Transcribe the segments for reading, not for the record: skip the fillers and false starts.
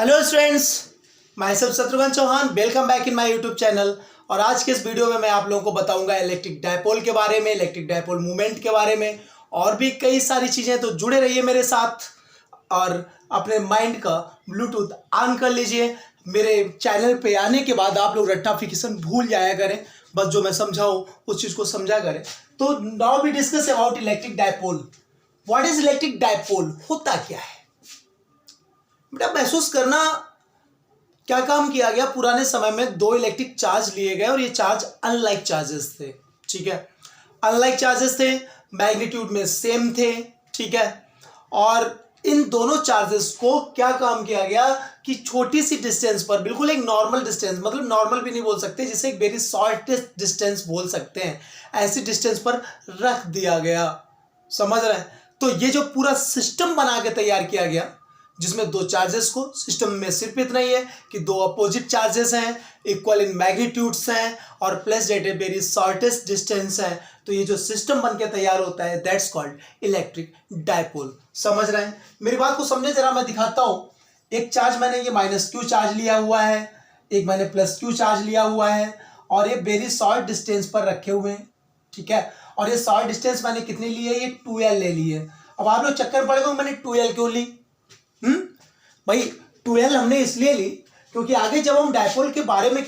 Hello students, myself Shatrughan Chauhan. Welcome back in my YouTube channel. और आज के इस वीडियो में मैं आप लोगों को बताऊंगा इलेक्ट्रिक डायपोल के बारे में, इलेक्ट्रिक डायपोल मूवमेंट के बारे में और भी कई सारी चीज़ें। तो जुड़े रहिए मेरे साथ और अपने माइंड का ब्लूटूथ ऑन कर लीजिए। मेरे चैनल पे आने के बाद आप लोग रट्टाफिकेशन भूल जाया करें, बस जो मैं समझाऊँ उस चीज़ को समझा करें। तो now we discuss about electric dipole. What is electric dipole? होता क्या है बेटा? महसूस करना क्या काम किया गया। पुराने समय में दो इलेक्ट्रिक चार्ज लिए गए और ये चार्ज अनलाइक चार्जेस थे। ठीक है, अनलाइक चार्जेस थे, मैग्नीट्यूड में सेम थे। ठीक है, और इन दोनों चार्जेस को क्या काम किया गया कि छोटी सी डिस्टेंस पर, बिल्कुल एक नॉर्मल डिस्टेंस, मतलब नॉर्मल भी नहीं बोल सकते, जिसे एक वेरी शॉर्टेस्ट डिस्टेंस बोल सकते हैं, ऐसी डिस्टेंस पर रख दिया गया। समझ रहे हैं? तो ये जो पूरा सिस्टम बना के तैयार किया गया, जिसमें दो चार्जेस को, सिस्टम में सिर्फ इतना ही है कि दो अपोजिट चार्जेस हैं, इक्वल इन मैग्नीट्यूड्स हैं और placed at a very shortest distance है। तो ये जो सिस्टम बन के तैयार होता है, दैट्स कॉल्ड इलेक्ट्रिक डायपोल। समझ रहे हैं? मेरी बात को समझे जरा, मैं दिखाता हूं। एक चार्ज मैंने ये माइनस क्यू चार्ज लिया हुआ है, एक मैंने प्लस क्यू चार्ज लिया हुआ है और ये वेरी शॉर्ट डिस्टेंस पर रखे हुए हैं। ठीक है, और ये शॉर्ट डिस्टेंस मैंने कितनी ली है? ये 2L ले ली है। अब आप लोग चक्कर पड़ेगा मैंने 2L क्यों ली। भाई 12 हमने इसलिए ली क्योंकि आगे जब हम डायपोल के बारे में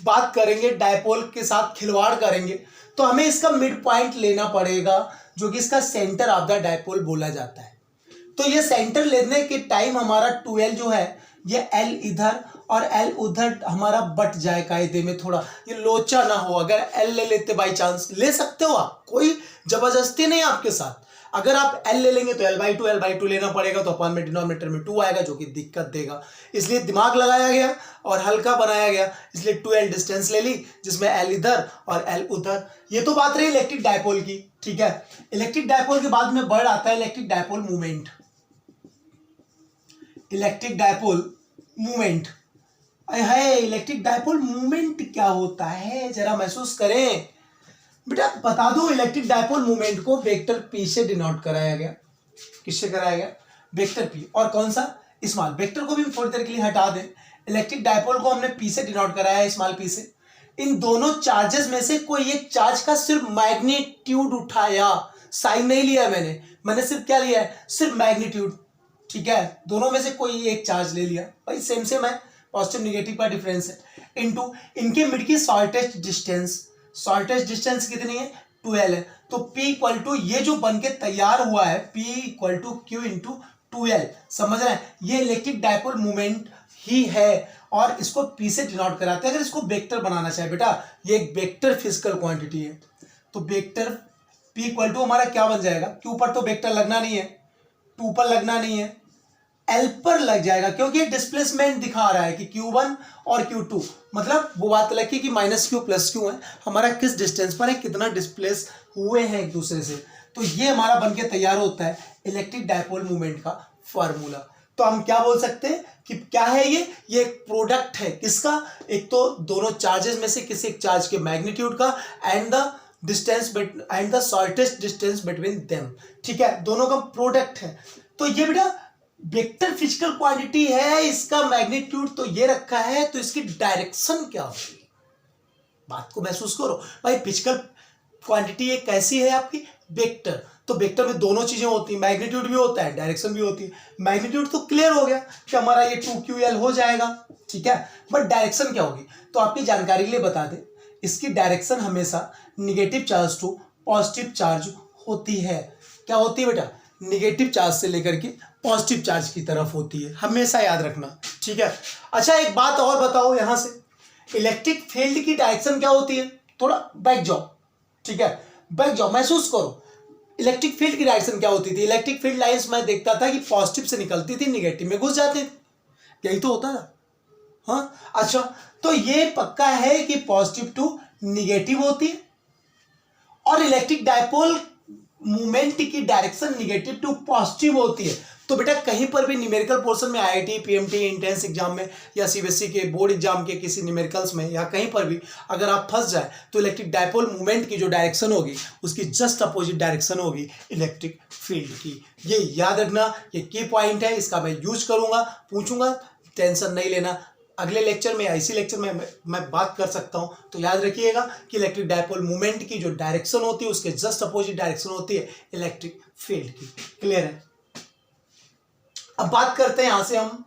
बात करेंगे, डायपोल के साथ खिलवाड़ करेंगे, तो हमें इसका मिड पॉइंट लेना पड़ेगा, जो कि इसका सेंटर ऑफ द डायपोल बोला जाता है। तो ये सेंटर लेने के टाइम हमारा 2L जो है, ये L इधर और L उधर हमारा बट जाए कायदे में, थोड़ा ये लोचा ना हो। अगर L ले लेते, बाई चांस ले सकते हो आप, कोई जबरदस्ती नहीं आपके साथ। अगर आप L ले लेंगे तो L/2 लेना पड़ेगा, तो अपन में डिनोमिनेटर में 2 आएगा, जो कि दिक्कत देगा। इसलिए दिमाग लगाया गया और हल्का बनाया गया, इसलिए 2L डिस्टेंस ले ली, जिसमें L इधर और L उधर। ये तो बात रही इलेक्ट्रिक डायपोल की। ठीक है, इलेक्ट्रिक डायपोल के बाद में वर्ड आता है electric dipole movement. Electric dipole movement है। इलेक्ट्रिक डायपोल मूवमेंट क्या होता है, जरा महसूस करें बेटा। बता दो, इलेक्ट्रिक डायपोल मूवमेंट को वेक्टर पी से डिनोट कराया गया। किससे कराया गया? Vector P. और कौन सा? स्मॉल। वेक्टर को भी थोड़ी देर के लिए हटा दें। इलेक्ट्रिक डायपोल को हमने पी से डिनोट कराया है, स्मॉल पी से। इन दोनों चार्जेस में से कोई एक चार्ज का सिर्फ मैग्नीट्यूड उठाया, साइन नहीं लिया मैंने सिर्फ क्या लिया है? सिर्फ मैग्नीट्यूड। ठीक है, दोनों में से कोई एक चार्ज ले लिया, भाई सेम सेम है, पॉजिटिव निगेटिव का डिफरेंस है। इनटू इनके मिड की शॉर्टेस्ट डिस्टेंस। शॉर्टेस्ट डिस्टेंस कितनी है? 2L है। तो P इक्वल टू, ये जो बन के तैयार हुआ है, P equal to Q into 2L। समझ रहे हैं? ये इलेक्ट्रिक डायपोल मूवमेंट ही है और इसको P से डिनोट कराते हैं। अगर इसको वेक्टर बनाना चाहे बेटा, ये एक वेक्टर फिजिकल क्वांटिटी है, तो वेक्टर P इक्वल टू हमारा क्या बन जाएगा? Q पर तो वेक्टर लगना नहीं है, 2 पर लगना नहीं है, L पर लग जाएगा, क्योंकि ये डिस्प्लेसमेंट दिखा रहा है कि Q1 और Q2, मतलब वो बात लगी कि माइनस क्यू प्लस क्यू है, हमारा किस डिस्टेंस पर है, कितना डिस्प्लेस हुए हैं एक दूसरे से। तो ये हमारा बनके तैयार होता है इलेक्ट्रिक डायपोल मूवमेंट का फॉर्मूला। तो हम क्या बोल सकते हैं कि क्या है ये एक प्रोडक्ट है किसका? एक तो दोनों चार्जेस में से किसी एक चार्ज के मैग्नीट्यूड का and the distance and the shortest distance between them. ठीक है, दोनों का प्रोडक्ट है। तो ये बेटा वेक्टर फिजिकल क्वांटिटी है, इसका मैग्नीट्यूड तो ये रखा है, तो इसकी डायरेक्शन क्या होगी? बात को महसूस करो भाई। फिजिकल क्वांटिटी एक कैसी है आपकी? वेक्टर। तो वेक्टर में दोनों चीजें होती हैं, मैग्नीट्यूड भी होता है, डायरेक्शन भी होती है। मैग्नीट्यूड तो क्लियर हो गया कि हमारा ये 2QL हो जाएगा। ठीक है, बट डायरेक्शन क्या होगी? तो आपकी जानकारी के लिए बता दें, इसकी डायरेक्शन हमेशा negative charge to positive charge होती है। क्या होती है बेटा? निगेटिव चार्ज से लेकर के पॉजिटिव चार्ज की तरफ होती है, हमेशा याद रखना। ठीक है, अच्छा एक बात और बताओ यहां से, इलेक्ट्रिक फील्ड की डायरेक्शन क्या होती है? थोड़ा बैक जाओ। ठीक है, बैक जाओ, महसूस करो इलेक्ट्रिक फील्ड की डायरेक्शन क्या होती थी। इलेक्ट्रिक फील्ड लाइंस मैं देखता था कि पॉजिटिव से निकलती थी, निगेटिव में घुस जाती थी, यही तो होता था। हाँ, अच्छा, तो ये पक्का है कि पॉजिटिव टू निगेटिव होती है और इलेक्ट्रिक डायपोल मूवमेंट की डायरेक्शन निगेटिव टू पॉजिटिव होती है। तो बेटा कहीं पर भी न्यूमेरिकल पोर्शन में, IIT, PMT, इंट्रेंस एग्जाम में या CBSE के बोर्ड एग्जाम के किसी न्यूमेरिकल्स में या कहीं पर भी अगर आप फंस जाए, तो इलेक्ट्रिक डायपोल मूवमेंट की जो डायरेक्शन होगी, उसकी जस्ट अपोजिट डायरेक्शन होगी इलेक्ट्रिक फील्ड की। ये याद रखना, ये की पॉइंट है, इसका मैं यूज करूंगा, पूछूंगा टेंशन नहीं लेना, अगले लेक्चर में इसी लेक्चर में मैं बात कर सकता हूं। तो याद रखिएगा कि इलेक्ट्रिक डायपोल मोमेंट की जो डायरेक्शन होती है उसके जस्ट अपोजिट डायरेक्शन होती है इलेक्ट्रिक फील्ड की। क्लियर है? अब बात करते हैं यहां से हम,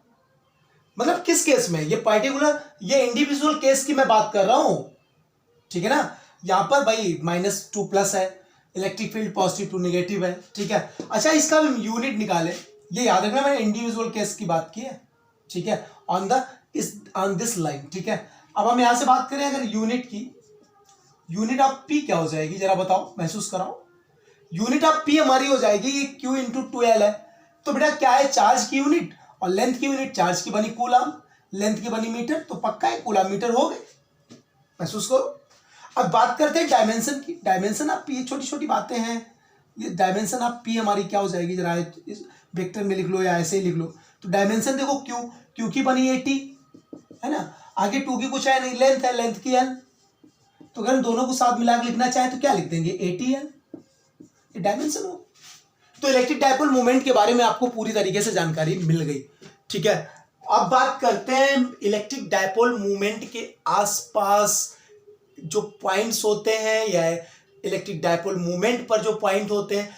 मतलब किस केस में, ये पर्टिकुलर ये इंडिविजुअल केस की मैं बात कर रहा हूं, ठीक है ना। यहां पर भाई -2 है, electric field positive to negative है, ठीक है। अच्छा, इसका हम यूनिट निकाले, ये याद रखना मैंने इंडिविजुअल केस की बात की है, ठीक है, ऑन दिस लाइन, ठीक है। अब हम यहां से बात करें अगर यूनिट की, यूनिट ऑफ पी क्या हो जाएगी जरा बताओ, महसूस कराओ। यूनिट ऑफ पी हमारी हो जाएगी ये Q इंटू 2L है। तो बेटा क्या है, चार्ज की यूनिट और लेंथ की यूनिट, चार्ज की बनी कूलम, लेंथ की बनी मीटर, तो पक्का है कूलम मीटर हो गए, महसूस करो। अब बात करते हैं डायमेंशन की। डायमेंशन ऑफ पी, छोटी छोटी बातें हैं, ये डायमेंशन ऑफ पी हमारी क्या हो जाएगी, जरा इस वेक्टर में लिख लो या ऐसे ही लिख लो। तो डायमेंशन देखो क्यू की बनी 80 है ना, आगे 2 की कुछ है नहीं, लेंथ है, लेंथ की L, तो अगर दोनों को साथ मिला के लिखना चाहे तो क्या लिख देंगे 80L, ये डायमेंशन हो। तो इलेक्ट्रिक डायपोल मोमेंट के बारे में आपको पूरी तरीके से जानकारी मिल गई, ठीक है। अब बात करते हैं इलेक्ट्रिक डायपोल मोमेंट के आसपास जो पॉइंट्स होते हैं या इलेक्ट्रिक डायपोल मोमेंट पर जो पॉइंट होते हैं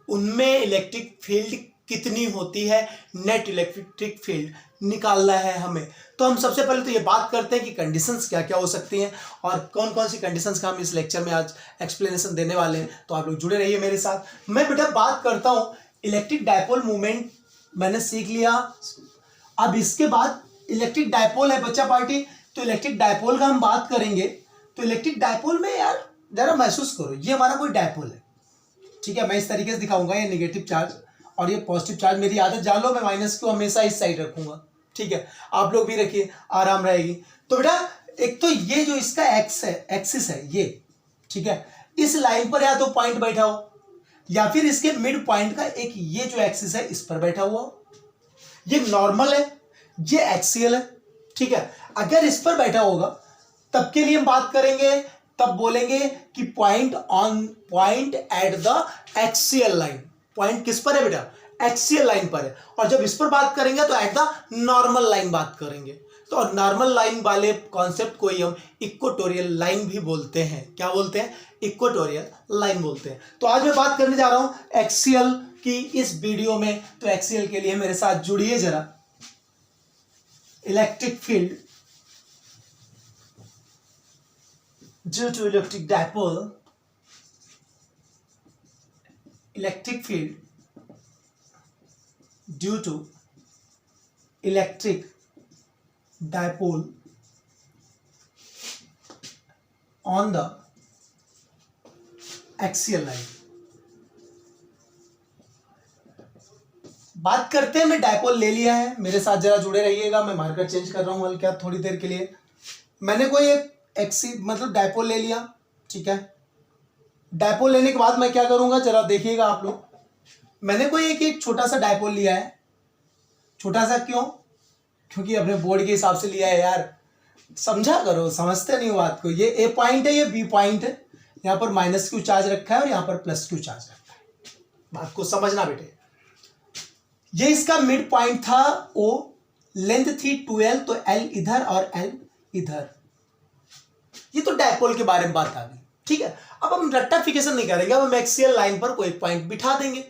उनमें इलेक्ट्रिक फील्ड कितनी होती है, नेट इलेक्ट्रिक फील्ड निकालना है हमें। तो हम सबसे पहले तो ये बात करते हैं कि कंडीशंस क्या क्या हो सकती हैं और कौन कौन सी कंडीशंस का हम इस लेक्चर में आज एक्सप्लेनेशन देने वाले हैं। तो आप लोग जुड़े रहिए मेरे साथ। मैं बेटा बात करता हूँ इलेक्ट्रिक डायपोल मोमेंट, मैंने सीख लिया। अब इसके बाद इलेक्ट्रिक डायपोल है बच्चा पार्टी, तो इलेक्ट्रिक डायपोल का हम बात करेंगे। तो इलेक्ट्रिक डायपोल में यार जरा महसूस करो, ये हमारा कोई डायपोल है, ठीक है। मैं इस तरीके से दिखाऊंगा, ये नेगेटिव चार्ज और ये पॉजिटिव चार्ज। मेरी आदत जान लो, मैं माइनस को हमेशा इस साइड रखूंगा, ठीक है। आप लोग भी रखिए, आराम रहेगी। तो बेटा एक तो ये जो इसका एक्स है, एक्सिस है ये, ठीक है, इस लाइन पर या तो पॉइंट बैठा हो या फिर इसके मिड पॉइंट का एक ये जो एक्सिस है इस पर बैठा हुआ हो। ये नॉर्मल है, ये एक्सियल है, ठीक है। अगर इस पर बैठा होगा तब के लिए हम बात करेंगे, तब बोलेंगे कि point at the axial line. Point किस पर है बेटा, एक्सियल लाइन पर है। और जब इस पर बात करेंगे तो एट द नॉर्मल लाइन बात करेंगे। तो नॉर्मल लाइन वाले कॉन्सेप्ट को ही हम इक्वेटोरियल लाइन भी बोलते हैं। क्या बोलते हैं, इक्वेटोरियल लाइन बोलते हैं। तो आज मैं बात करने जा रहा हूं एक्सियल की इस वीडियो में। तो एक्सियल के लिए मेरे साथ जुड़िए जरा। Electric field due to electric dipole, electric field due to electric dipole on the axial line। बात करते हैं, मैं डायपोल ले लिया है, मेरे साथ जरा जुड़े रहिएगा। मैं मार्कर चेंज कर रहा हूं हल्का थोड़ी देर के लिए। मैंने कोई एक मतलब डायपोल ले लिया, ठीक है। डायपोल लेने के बाद मैं क्या करूंगा जरा देखिएगा आप लोग। मैंने कोई एक छोटा सा डायपोल लिया है। छोटा सा क्यों, क्योंकि अपने बोर्ड के हिसाब से लिया है यार, समझा करो, समझते नहीं हो बात को। ये ए पॉइंट है, ये बी पॉइंट है, यहां पर -Q चार्ज रखा है और यहां पर +Q चार्ज रखा है। बात को समझना बेटे। ये इसका मिड पॉइंट था O, लेंथ थी 2L, तो L इधर और L इधर। ये तो डायपोल के बारे में बात आ गई, ठीक है। अब हम रेक्टिफिकेशन नहीं करेंगे, अब हम एक्सियल लाइन पर कोई पॉइंट बिठा देंगे,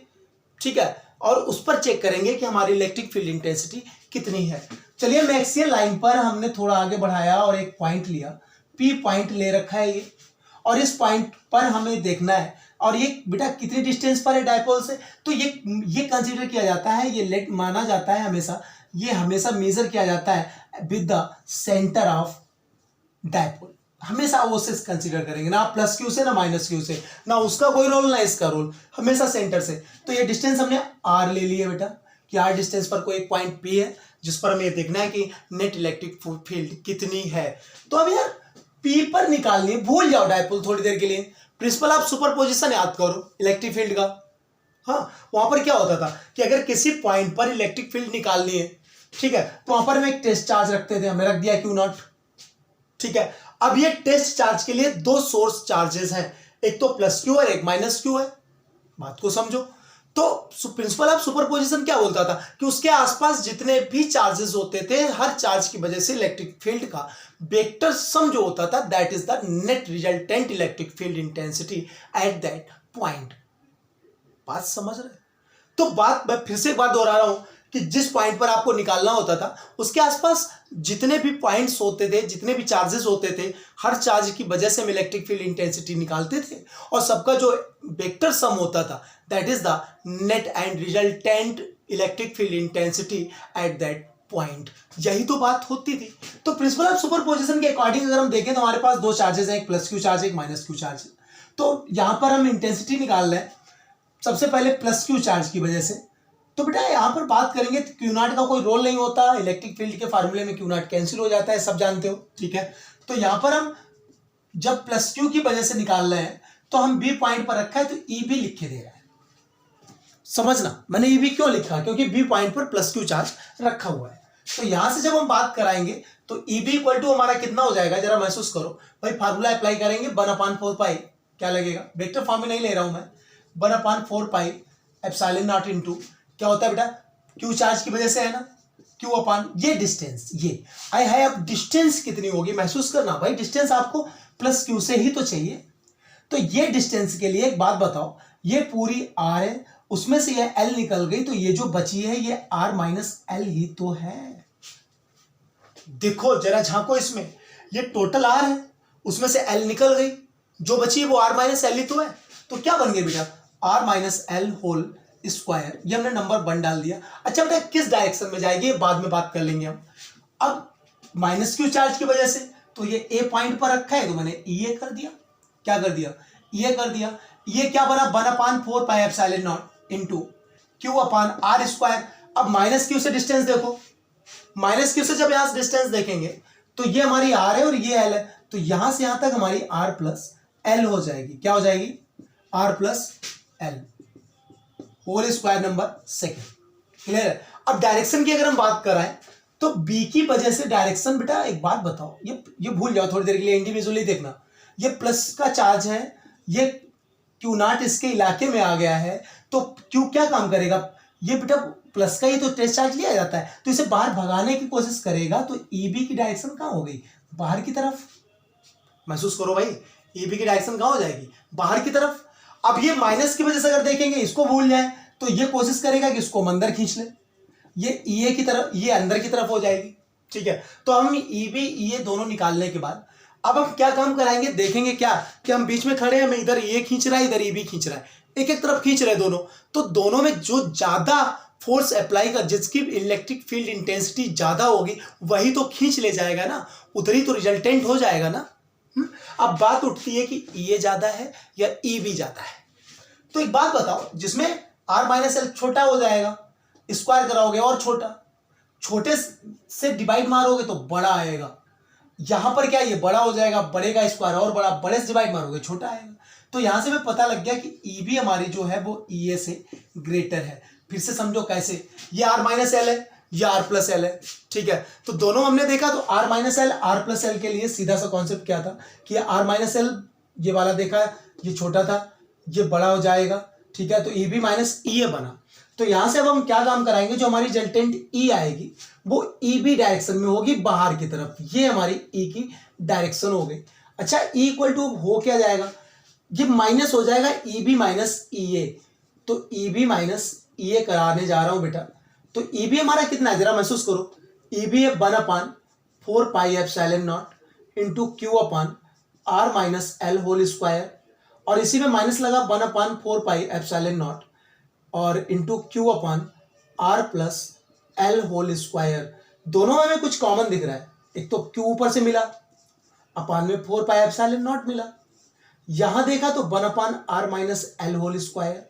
ठीक है, और उस पर चेक करेंगे कि हमारी इलेक्ट्रिक फील्ड इंटेंसिटी कितनी है। चलिए, मैं एक्सियल लाइन पर हमने थोड़ा आगे बढ़ाया और एक पॉइंट लिया, P पॉइंट ले रखा है ये, और इस पॉइंट पर हमें देखना है। और ये बेटा कितनी डिस्टेंस पर है डायपोल से, तो ये कंसीडर किया जाता है, ये लेट माना जाता है हमेशा, ये हमेशा मेजर किया जाता है with the centre of dipole. हमेशा वो से कंसीडर करेंगे, ना +Q से ना -Q से, ना उसका कोई रोल ना इसका रोल, हमेशा सेंटर से। तो ये डिस्टेंस हमने R ले ली है बेटा, कि R डिस्टेंस पर कोई पॉइंट P है जिस पर हमें ये देखना है कि नेट इलेक्ट्रिक फील्ड कितनी है। तो अब यार P पर निकालनी है, भूल जाओ डायपोल थोड़ी देर के लिए। प्रिंसिपल ऑफ सुपरपोजिशन याद करो इलेक्ट्रिक फील्ड का। हाँ, वहां पर क्या होता था कि अगर किसी पॉइंट पर इलेक्ट्रिक फील्ड निकालनी है, ठीक है, तो वहां पर हम एक टेस्ट चार्ज रखते थे, हमें रख दिया Q0, ठीक है। अब ये टेस्ट चार्ज के लिए 2 सोर्स चार्जेस हैं, एक तो +Q और एक -Q है। बात को समझो। तो प्रिंसिपल ऑफ सुपरपोजिशन क्या बोलता था कि उसके आसपास जितने भी चार्जेस होते थे, हर चार्ज की वजह से इलेक्ट्रिक फील्ड का वेक्टर सम जो होता था, that is the net resultant electric field intensity at that point. बात समझ रहे? तो बात मैं फिर से एक बार दोहरा रहा हूं कि जिस पॉइंट पर आपको निकालना होता था, उसके आसपास जितने भी पॉइंट्स होते थे, जितने भी चार्जेस होते थे, हर चार्ज की वजह से हम इलेक्ट्रिक फील्ड इंटेंसिटी निकालते थे, और सबका जो वेक्टर सम होता था, that is the net and resultant electric field intensity at that point. यही तो बात होती थी। तो प्रिंसिपल ऑफ सुपरपोजिशन के अकॉर्डिंग अगर हम देखें तो हमारे पास दो चार्जेस हैं, एक प्लस क्यू चार्ज, एक माइनस क्यू चार्ज। तो यहां पर हम इंटेंसिटी निकाल रहे हैं सबसे पहले प्लस क्यू चार्ज की वजह से। तो बेटा यहां पर बात करेंगे तो क्यू नॉट का कोई रोल नहीं होता, इलेक्ट्रिक फील्ड के फार्मूले में क्यू नॉट कैंसिल हो जाता है, सब जानते हो, ठीक है। तो यहां पर हम जब प्लस क्यू की वजह से निकाल रहे हैं तो हम बी पॉइंट पर रखा है तो ई बी लिख के दे रहा है। समझना मैंने ई बी क्यों लिखा, क्योंकि बी पॉइंट पर प्लस क्यू चार्ज रखा हुआ है। तो यहां से जब हम बात कराएंगे तो ई बी इक्वल टू हमारा कितना हो जाएगा, जरा महसूस करो भाई। फार्मूला अप्लाई करेंगे 1/4 पाई, क्या लगेगा, वेक्टर फॉर्म में नहीं ले रहा हूं मैं, 1/4 पाई एप्सिलॉन नॉट इनटू क्या होता है बेटा, क्यू चार्ज की वजह से है ना, क्यू अपान ये डिस्टेंस, ये आई हैव डिस्टेंस कितनी होगी महसूस करना भाई, डिस्टेंस आपको प्लस क्यू से ही तो चाहिए। तो ये डिस्टेंस के लिए एक बात बताओ, ये पूरी आर है, उसमें से ये एल निकल गई, तो ये जो बची है ये आर माइनस एल ही तो है। देखो जरा झांको इसमें, ये टोटल आर है, उसमें से एल निकल गई, जो बची है वो आर माइनस एल ही तो है। तो क्या बन गया बेटा, R minus L whole square, ये हमने नंबर 1 डाल दिया। अच्छा बेटा किस डायरेक्शन में जाएगी बाद में बात कर लेंगे हम। अब माइनस क्यू चार्ज की वजह से तो ये ए पॉइंट पर रखा है तो मैंने ई ए कर दिया, क्या कर दिया, ई ए कर दिया। ये क्या बना, 1/4 pi epsilon naught into Q upon R square. अब माइनस क्यू से डिस्टेंस देखो, माइनस क्यू से जब यहां से डिस्टेंस देखेंगे तो ये हमारी आर है और ये एल है, तो यहां से यहां तक हमारी आर प्लस एल हो जाएगी, क्या हो जाएगी, R plus L whole square number 2। Clear है। अब डायरेक्शन की अगर हम बात कराएं तो बी की वजह से डायरेक्शन, बेटा एक बात बताओ, ये भूल जाओ थोड़ी देर के लिए, इंडिविजुअली देखना, ये प्लस का चार्ज है, ये क्यू नॉट इसके इलाके में आ गया है, तो क्यू क्या काम करेगा, ये बेटा प्लस का ही तो टेस्ट चार्ज लिया जाता है, तो इसे बाहर भगाने की कोशिश करेगा, तो ई बी की डायरेक्शन कहां हो गई, बाहर की तरफ। महसूस करो भाई, ई बी की डायरेक्शन कहां हो जाएगी, बाहर की तरफ। अब ये माइनस की वजह से अगर देखेंगे, इसको भूल जाए तो ये कोशिश करेगा कि इसको हम अंदर खींच ले, ये ई ए की तरफ, ये अंदर की तरफ हो जाएगी, ठीक है। तो हम ई बी ई ए दोनों निकालने के बाद अब हम क्या काम कराएंगे, देखेंगे क्या कि हम बीच में खड़े हैं, मैं इधर ये खींच रहा है, इधर ई बी खींच रहा है, एक एक तरफ खींच रहे हैं दोनों, तो दोनों में जो ज्यादा फोर्स अप्लाई कर, जिसकी इलेक्ट्रिक फील्ड इंटेंसिटी ज्यादा होगी वही तो खींच ले जाएगा ना, उधर ही तो रिजल्टेंट हो जाएगा ना। अब बात उठती है कि ई ए ज्यादा है या ई बी ज्यादा है। तो एक बात बताओ, जिसमें आर माइनस एल छोटा हो जाएगा, स्क्वायर कराओगे और छोटा, छोटे से डिवाइड मारोगे तो बड़ा आएगा, यहां पर क्या ये बड़ा हो जाएगा, बड़े का स्क्वायर और बड़ा, बड़े से डिवाइड मारोगे छोटा आएगा। तो यहां से भी पता लग गया कि ई बी हमारी जो है वो ई ए से ग्रेटर है। फिर से समझो कैसे, ये आर माइनस एल है, ये आर प्लस एल है, ठीक है। तो दोनों हमने देखा, तो R minus L R plus L के लिए सीधा सा कॉन्सेप्ट क्या था कि आर माइनस एल ये वाला देखा, ये छोटा था, ये बड़ा हो जाएगा, ठीक है। तो ई बी माइनस ई ए बना। तो यहां से अब हम क्या काम कराएंगे, जो हमारी रिजल्टेंट ई आएगी वो ई बी डायरेक्शन में होगी, बाहर की तरफ, ये हमारी ई की डायरेक्शन हो गई। अच्छा ई इक्वल टू हो क्या जाएगा, ये माइनस हो जाएगा ई बी माइनस ई ए, तो ई बी माइनस ई ए कराने जा रहा हूं बेटा। तो ई बी हमारा कितना है, जरा महसूस करो, ई बी है 1/4 pi epsilon naught into Q upon R minus L whole square, और इसी में माइनस लगा 1/4 पाई एप्सिलॉन नॉट और into Q upon R plus L whole square. दोनों में हमें कुछ कॉमन दिख रहा है, एक तो क्यू ऊपर से मिला, अपान में 4 पाई एप्सिलॉन नॉट मिला, यहां देखा तो 1/r minus L whole square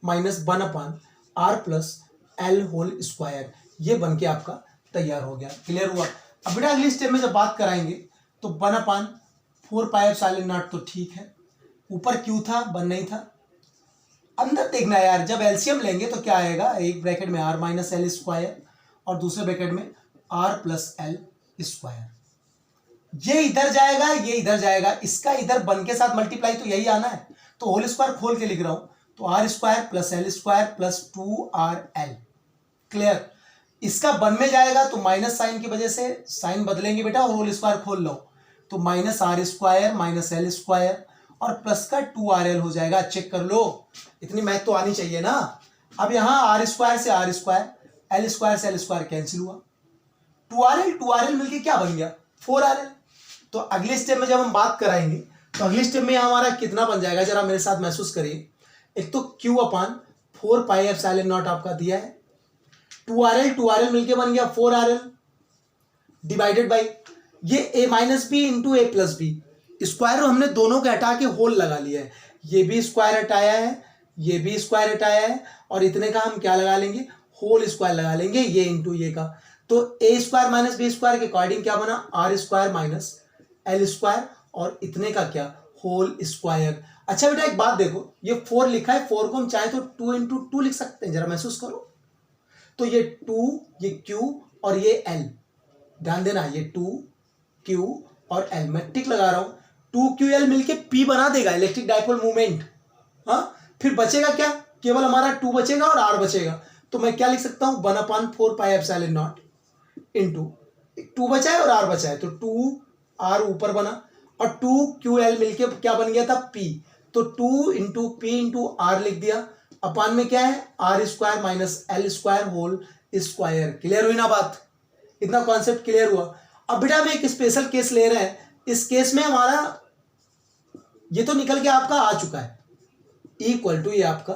minus 1/r plus L whole square, ये बन के आपका तैयार हो गया। क्लियर हुआ। अब बेटा अगली स्टेप में जब बात कराएंगे तो 1/4 पाई एप्सिलॉन नॉट तो ठीक है, ऊपर क्यू था, बन नहीं था, अंदर देखना यार, जब एलसीएम लेंगे तो क्या आएगा, एक ब्रैकेट में आर माइनस एल स्क्वायर और दूसरे ब्रैकेट में आर प्लस एल स्क्वायर। ये इधर जाएगा, ये इधर जाएगा, इसका इधर बन के साथ मल्टीप्लाई, तो यही आना है, तो होल स्क्वायर खोल के लिख रहा हूं, तो R square plus L square plus 2RL। Clear. इसका वन में जाएगा तो माइनस साइन की वजह से साइन बदलेंगे बेटा और होल स्क्वायर खोल लो, तो minus R square minus L square और प्लस का 2RL हो जाएगा। चेक कर लो, इतनी मैथ तो आनी चाहिए ना। अब यहां आर स्क्वायर से आर स्क्वायर, एल स्क्वायर से एल स्क्वायर कैंसिल हुआ, 2RL मिलके क्या बन गया 4RL। तो अगले स्टेप में जब हम बात कराएंगे तो अगले स्टेप में हमारा कितना बन जाएगा, जरा मेरे साथ महसूस करिए। एक तो Q/4πε0 आपका दिया है, 2RL मिलके बन गया 4RL डिवाइडेड बाई ये a minus B into A plus B. Square हमने दोनों के हटा के होल लगा लिया है, ये भी स्क्वायर हटाया है, ये भी स्क्वायर हटाया है, और इतने का हम क्या लगा लेंगे, होल स्क्वायर लगा लेंगे, ये इंटू ये का। तो a square minus B square के अकॉर्डिंग क्या बना, R square minus L square, और इतने का क्या, होल स्क्वायर। अच्छा बेटा एक बात देखो, ये 4 लिखा है, 4 को हम चाहे तो 2 इंटू 2 लिख सकते हैं, जरा महसूस करो। तो ये 2, ये Q और ये L, ध्यान देना, ये 2Q और L, मैं टिक लगा रहा हूं, 2QL मिलके P बना देगा, इलेक्ट्रिक डाइपोल मूवमेंट। हाँ, फिर बचेगा क्या, केवल हमारा 2 बचेगा और R बचेगा। तो मैं क्या लिख सकता हूं, 1/4πε0 इंटू 2 बचा है और R बचा है, तो 2R ऊपर बना और 2QL मिलके क्या बन गया था, P। तो 2 इंटू P इंटू R लिख दिया, अपान में क्या है, R square minus L square whole square. Clear हुई ना बात, इतना कॉन्सेप्ट क्लियर हुआ। अब बेटा हम एक स्पेशल केस ले रहे हैं, इस केस में हमारा ये तो निकल के आपका आ चुका है, इक्वल टू ये आपका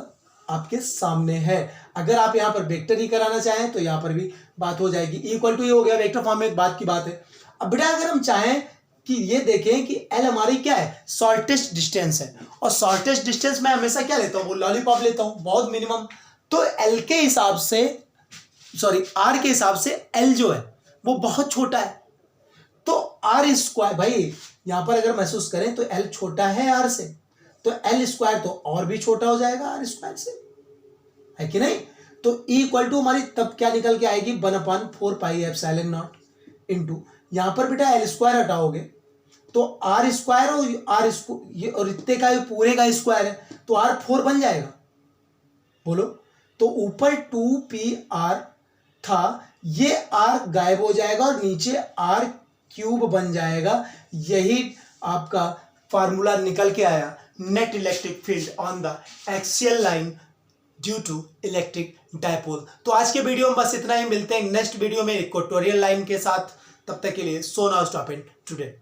आपके सामने है। अगर आप यहां पर वेक्टर ही कराना चाहें तो यहां पर भी बात हो जाएगी, इक्वल टू ये हो गया, वेक्टर फॉर्म में एक बात की बात है। अब बेटा अगर हम चाहें कि ये देखें कि एल हमारी क्या है, शॉर्टेस्ट डिस्टेंस है, और शॉर्टेस्ट डिस्टेंस मैं हमेशा क्या लेता हूं, वो लॉलीपॉप लेता हूं, बहुत मिनिमम। तो एल के हिसाब से, सॉरी आर के हिसाब से एल जो है वो बहुत छोटा है, तो आर स्क्वायर, भाई यहां पर अगर महसूस करें तो एल छोटा है आर से, तो एल स्क्वायर तो और भी छोटा हो जाएगा आर स्क्वायर से, है कि नहीं। तो इक्वल टू हमारी तब क्या निकल के आएगी, 1/4πε0 इंटू, यहां पर बेटा एल स्क्वायर हटाओगे तो आर स्क्वायर और इतने का पूरे का स्क्वायर है, तो आर 4 बन जाएगा, बोलो। तो ऊपर 2PR था, ये आर गायब हो जाएगा और नीचे R³ बन जाएगा। यही आपका फार्मूला निकल के आया, net electric field on the axial line due to electric dipole. तो आज के वीडियो में बस इतना ही, मिलते हैं नेक्स्ट वीडियो में इक्वेटोरियल लाइन के साथ, तब तक के लिए so now stop it today.